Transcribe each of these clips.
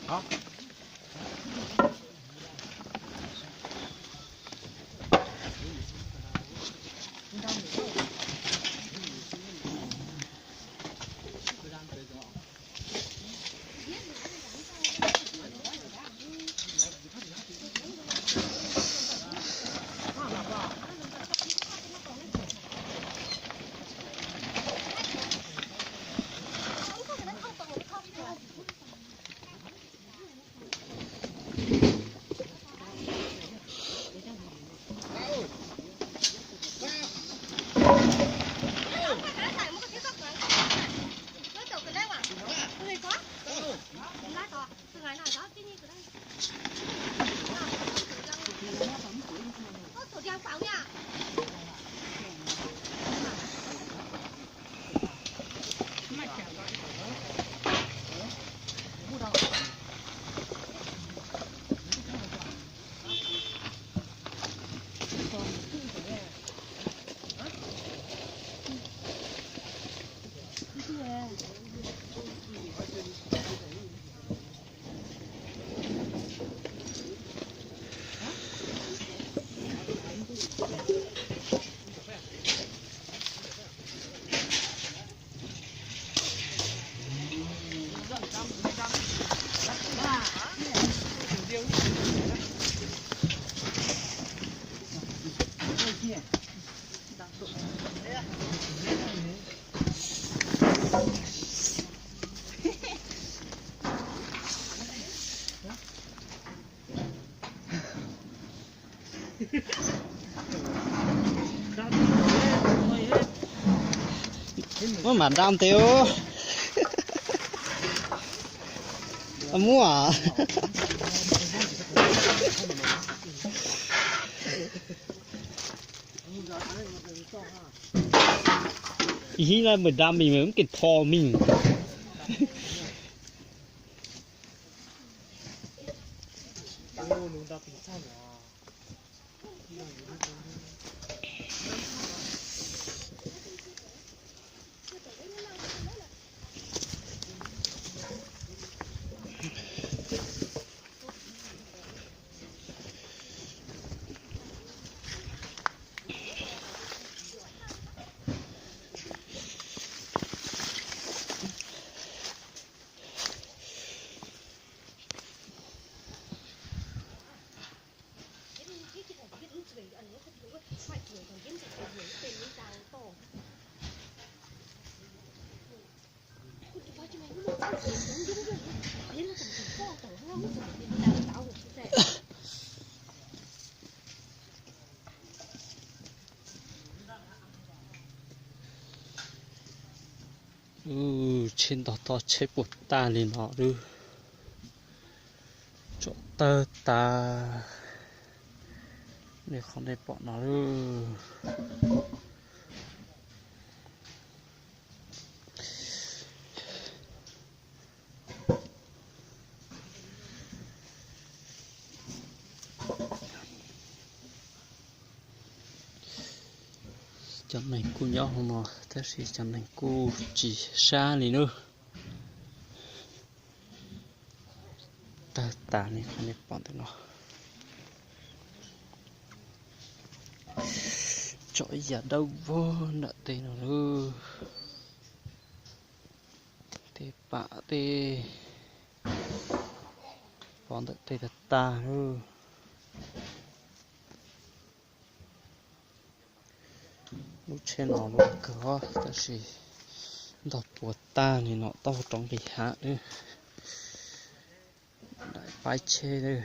Đó. mà đam tiêu mua à ý là mình đam mình mới kịp thò mình trên đó to chế bột ta lên nó đưa chỗ tơ ta để không để bọn nó đưa chấm này cu nhau mà thế thì chấm này cu chỉ xa đi nữa ta tả này không để bọn tụi nó chọi giả đâu vô nợ tiền nào nữa thế bạ thế bọn tụi tê ta nữa lúc trên nó lúc có ta chỉ đọc của ta thì nó to trong bị hạ nữa đại bãi chê nữa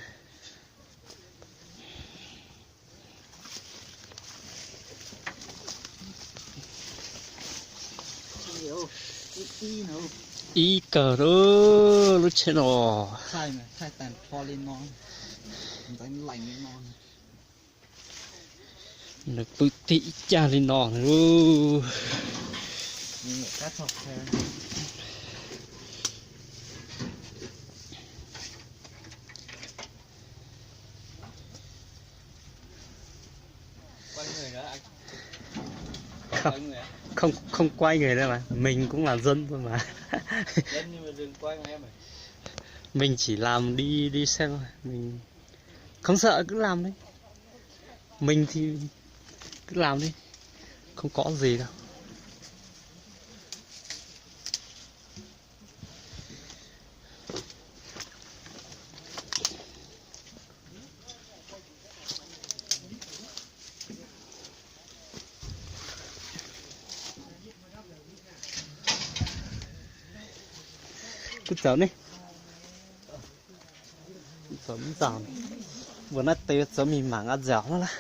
ý cờ đó lúc trên nó sai mà sai tàn pho lên ngon đánh lạnh lên ngon được bự tị cha lên nọ luôn nhưng mà cắt học theo quay người đó anh không quay người không không quay người đâu mà mình cũng là dân thôi mà. Dân nhưng mà đừng quay mà em ơi. Mình chỉ làm đi đi xem thôi, mình không sợ cứ làm đấy, mình thì cứ làm đi, không có gì đâu. Cứ chớm đi, chớm giảm vừa nãy tê chớm mình mảng ăn dẻo nó là.